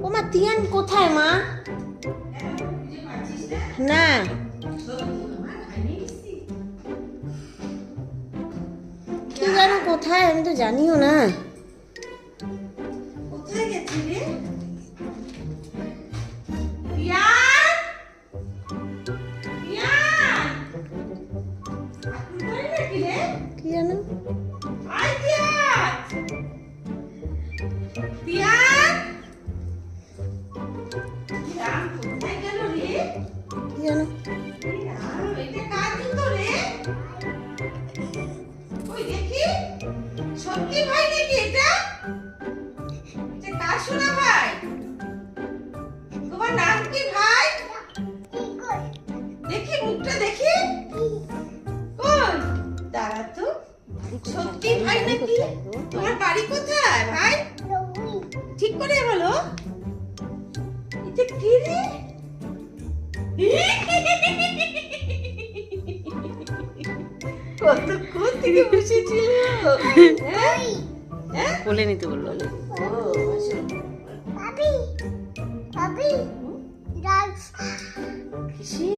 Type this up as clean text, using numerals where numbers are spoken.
ও মা, তিয়ান কোথায় মা? না, কি জানো কোথায়, আমি তো জানিও না। কোথায় গেছি রে? তিয়ান, তিয়ান, কোথায় নাকি রে? কি জানো? আয় তিয়ান, তিয়ান, তিয়ান কোথায় গেল রে? কি জানো? তিয়ান, এটা কার জুতো রে? ওই দেখি, সত্যি ভাই নাকি এটা? এটা কার সোনা ভাই? তোমার নাম কি ভাই? দেখি মুখটা দেখি। কই? দাঁড়া তো। সত্যি ভাই নাকি? তোমার বাড়ি কোথায় ভাই? ঠিক করে বলো। এটা কি রে? কতক্ষণ থেকে বসেছিল? হ্যাঁ? বলে নিতে বললো। ও, বসো। Papi, papi, dad. কিসে?